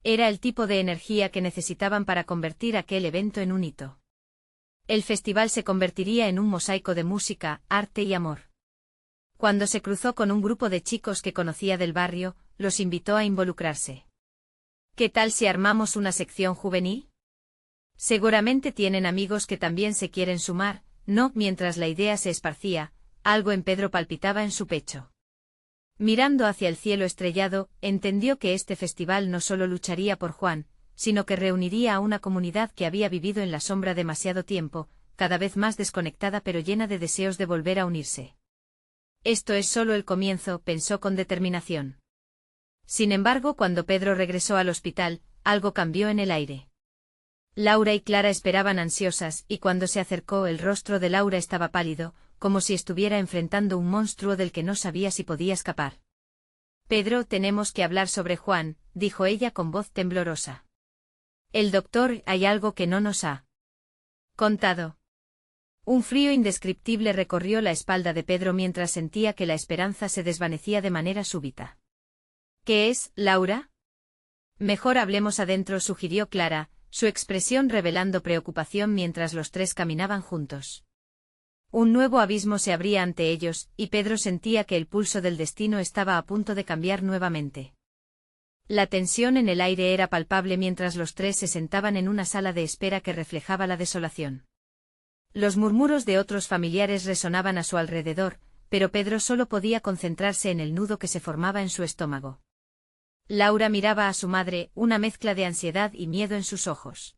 Era el tipo de energía que necesitaban para convertir aquel evento en un hito. El festival se convertiría en un mosaico de música, arte y amor. Cuando se cruzó con un grupo de chicos que conocía del barrio, los invitó a involucrarse. ¿Qué tal si armamos una sección juvenil? Seguramente tienen amigos que también se quieren sumar, ¿no? Mientras la idea se esparcía, algo en Pedro palpitaba en su pecho. Mirando hacia el cielo estrellado, entendió que este festival no solo lucharía por Juan, sino que reuniría a una comunidad que había vivido en la sombra demasiado tiempo, cada vez más desconectada pero llena de deseos de volver a unirse. Esto es solo el comienzo, pensó con determinación. Sin embargo, cuando Pedro regresó al hospital, algo cambió en el aire. Laura y Clara esperaban ansiosas, y cuando se acercó el rostro de Laura estaba pálido, como si estuviera enfrentando un monstruo del que no sabía si podía escapar. Pedro, tenemos que hablar sobre Juan, dijo ella con voz temblorosa. El doctor, hay algo que no nos ha contado. Un frío indescriptible recorrió la espalda de Pedro mientras sentía que la esperanza se desvanecía de manera súbita. ¿Qué es, Laura? Mejor hablemos adentro, sugirió Clara, su expresión revelando preocupación mientras los tres caminaban juntos. Un nuevo abismo se abría ante ellos, y Pedro sentía que el pulso del destino estaba a punto de cambiar nuevamente. La tensión en el aire era palpable mientras los tres se sentaban en una sala de espera que reflejaba la desolación. Los murmuros de otros familiares resonaban a su alrededor, pero Pedro solo podía concentrarse en el nudo que se formaba en su estómago. Laura miraba a su madre, una mezcla de ansiedad y miedo en sus ojos.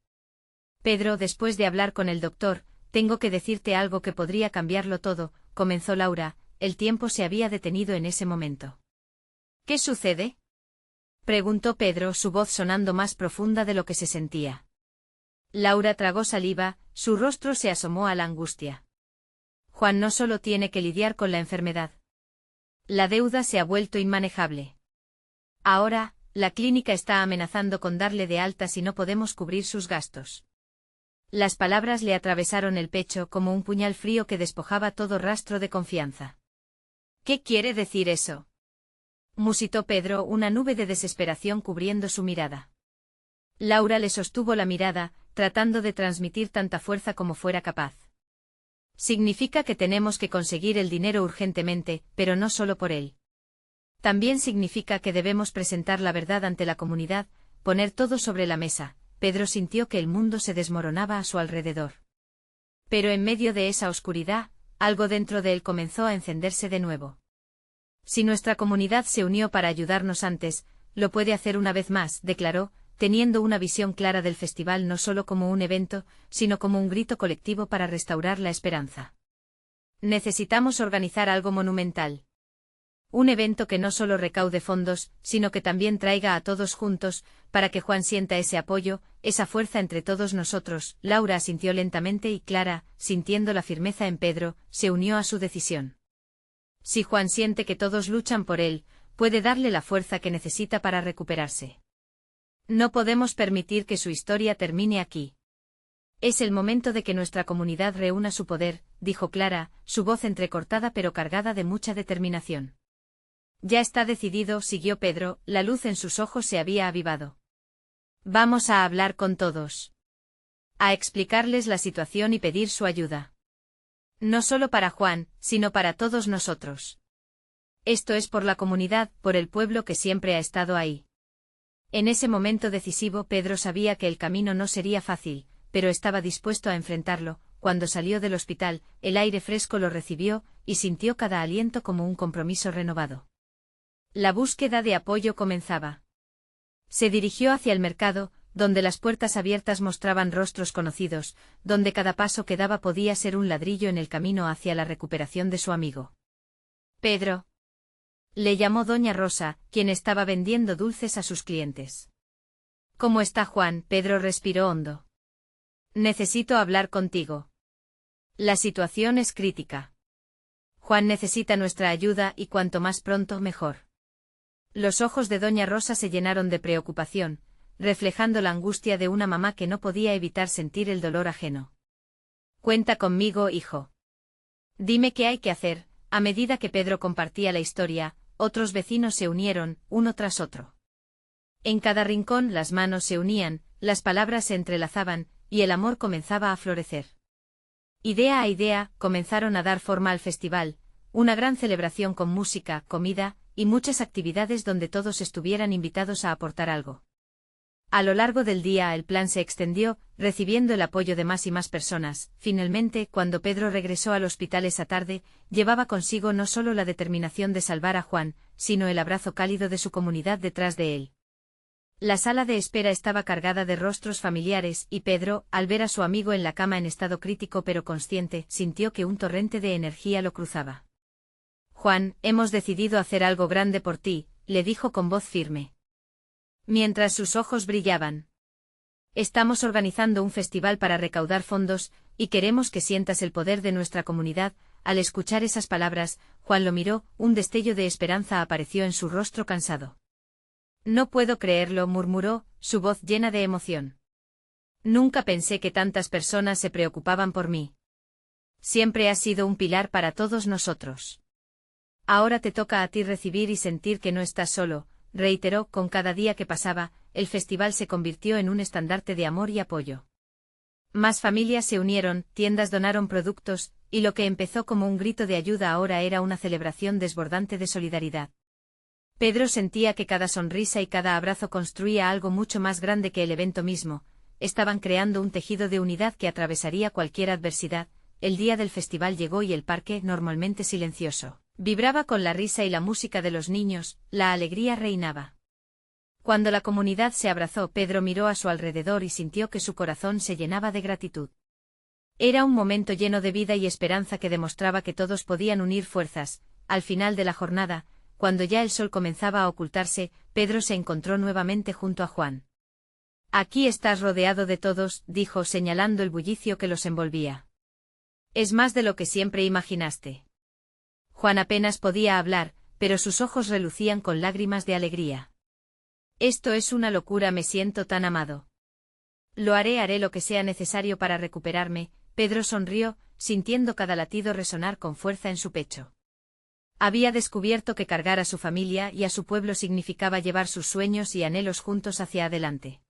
Pedro, después de hablar con el doctor, tengo que decirte algo que podría cambiarlo todo, comenzó Laura, el tiempo se había detenido en ese momento. ¿Qué sucede? Preguntó Pedro, su voz sonando más profunda de lo que se sentía. Laura tragó saliva, su rostro se asomó a la angustia. Juan no solo tiene que lidiar con la enfermedad. La deuda se ha vuelto inmanejable. Ahora, la clínica está amenazando con darle de alta si no podemos cubrir sus gastos. Las palabras le atravesaron el pecho como un puñal frío que despojaba todo rastro de confianza. ¿Qué quiere decir eso? Musitó Pedro, una nube de desesperación cubriendo su mirada. Laura le sostuvo la mirada, tratando de transmitir tanta fuerza como fuera capaz. Significa que tenemos que conseguir el dinero urgentemente, pero no solo por él. También significa que debemos presentar la verdad ante la comunidad, poner todo sobre la mesa. Pedro sintió que el mundo se desmoronaba a su alrededor. Pero en medio de esa oscuridad, algo dentro de él comenzó a encenderse de nuevo. Si nuestra comunidad se unió para ayudarnos antes, lo puede hacer una vez más, declaró, teniendo una visión clara del festival no solo como un evento, sino como un grito colectivo para restaurar la esperanza. Necesitamos organizar algo monumental. Un evento que no solo recaude fondos, sino que también traiga a todos juntos, para que Juan sienta ese apoyo, esa fuerza entre todos nosotros. Laura asintió lentamente y Clara, sintiendo la firmeza en Pedro, se unió a su decisión. Si Juan siente que todos luchan por él, puede darle la fuerza que necesita para recuperarse. No podemos permitir que su historia termine aquí. Es el momento de que nuestra comunidad reúna su poder, dijo Clara, su voz entrecortada pero cargada de mucha determinación. Ya está decidido, siguió Pedro, la luz en sus ojos se había avivado. Vamos a hablar con todos. A explicarles la situación y pedir su ayuda. No solo para Juan, sino para todos nosotros. Esto es por la comunidad, por el pueblo que siempre ha estado ahí. En ese momento decisivo Pedro sabía que el camino no sería fácil, pero estaba dispuesto a enfrentarlo. Cuando salió del hospital, el aire fresco lo recibió, y sintió cada aliento como un compromiso renovado. La búsqueda de apoyo comenzaba. Se dirigió hacia el mercado, donde las puertas abiertas mostraban rostros conocidos, donde cada paso que daba podía ser un ladrillo en el camino hacia la recuperación de su amigo. Pedro. Le llamó doña Rosa, quien estaba vendiendo dulces a sus clientes. ¿Cómo está Juan? Pedro respiró hondo. Necesito hablar contigo. La situación es crítica. Juan necesita nuestra ayuda y cuanto más pronto mejor. Los ojos de doña Rosa se llenaron de preocupación, reflejando la angustia de una mamá que no podía evitar sentir el dolor ajeno. Cuenta conmigo, hijo. Dime qué hay que hacer. A medida que Pedro compartía la historia, otros vecinos se unieron, uno tras otro. En cada rincón las manos se unían, las palabras se entrelazaban, y el amor comenzaba a florecer. Idea a idea, comenzaron a dar forma al festival, una gran celebración con música, comida, y muchas actividades donde todos estuvieran invitados a aportar algo. A lo largo del día el plan se extendió, recibiendo el apoyo de más y más personas. Finalmente, cuando Pedro regresó al hospital esa tarde, llevaba consigo no solo la determinación de salvar a Juan, sino el abrazo cálido de su comunidad detrás de él. La sala de espera estaba cargada de rostros familiares y Pedro, al ver a su amigo en la cama en estado crítico pero consciente, sintió que un torrente de energía lo cruzaba. Juan, hemos decidido hacer algo grande por ti, le dijo con voz firme, mientras sus ojos brillaban. Estamos organizando un festival para recaudar fondos, y queremos que sientas el poder de nuestra comunidad. Al escuchar esas palabras, Juan lo miró, un destello de esperanza apareció en su rostro cansado. No puedo creerlo, murmuró, su voz llena de emoción. Nunca pensé que tantas personas se preocupaban por mí. Siempre has sido un pilar para todos nosotros. Ahora te toca a ti recibir y sentir que no estás solo, reiteró. Con cada día que pasaba, el festival se convirtió en un estandarte de amor y apoyo. Más familias se unieron, tiendas donaron productos, y lo que empezó como un grito de ayuda ahora era una celebración desbordante de solidaridad. Pedro sentía que cada sonrisa y cada abrazo construía algo mucho más grande que el evento mismo. Estaban creando un tejido de unidad que atravesaría cualquier adversidad. El día del festival llegó y el parque, normalmente silencioso, vibraba con la risa y la música de los niños. La alegría reinaba. Cuando la comunidad se abrazó, Pedro miró a su alrededor y sintió que su corazón se llenaba de gratitud. Era un momento lleno de vida y esperanza que demostraba que todos podían unir fuerzas. Al final de la jornada, cuando ya el sol comenzaba a ocultarse, Pedro se encontró nuevamente junto a Juan. Aquí estás rodeado de todos, dijo señalando el bullicio que los envolvía. Es más de lo que siempre imaginaste. Juan apenas podía hablar, pero sus ojos relucían con lágrimas de alegría. Esto es una locura, me siento tan amado. Haré lo que sea necesario para recuperarme. Pedro sonrió, sintiendo cada latido resonar con fuerza en su pecho. Había descubierto que cargar a su familia y a su pueblo significaba llevar sus sueños y anhelos juntos hacia adelante.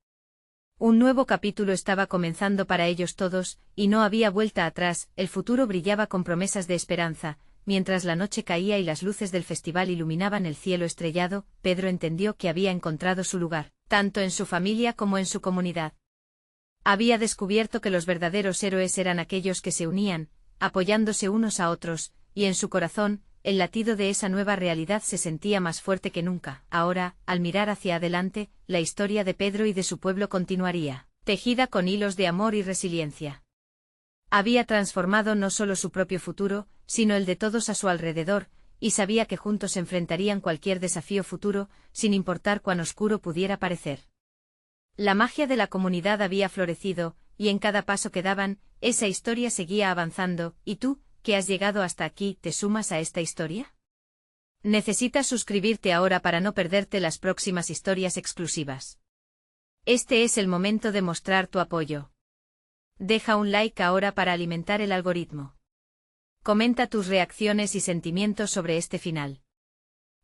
Un nuevo capítulo estaba comenzando para ellos todos, y no había vuelta atrás. El futuro brillaba con promesas de esperanza. Mientras la noche caía y las luces del festival iluminaban el cielo estrellado, Pedro entendió que había encontrado su lugar, tanto en su familia como en su comunidad. Había descubierto que los verdaderos héroes eran aquellos que se unían, apoyándose unos a otros, y en su corazón, el latido de esa nueva realidad se sentía más fuerte que nunca. Ahora, al mirar hacia adelante, la historia de Pedro y de su pueblo continuaría, tejida con hilos de amor y resiliencia. Había transformado no solo su propio futuro, sino el de todos a su alrededor, y sabía que juntos enfrentarían cualquier desafío futuro, sin importar cuán oscuro pudiera parecer. La magia de la comunidad había florecido, y en cada paso que daban, esa historia seguía avanzando. ¿Y tú, que has llegado hasta aquí, te sumas a esta historia? Necesitas suscribirte ahora para no perderte las próximas historias exclusivas. Este es el momento de mostrar tu apoyo. Deja un like ahora para alimentar el algoritmo. Comenta tus reacciones y sentimientos sobre este final.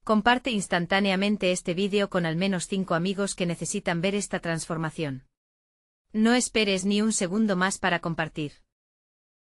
Comparte instantáneamente este vídeo con al menos 5 amigos que necesitan ver esta transformación. No esperes ni un segundo más para compartir.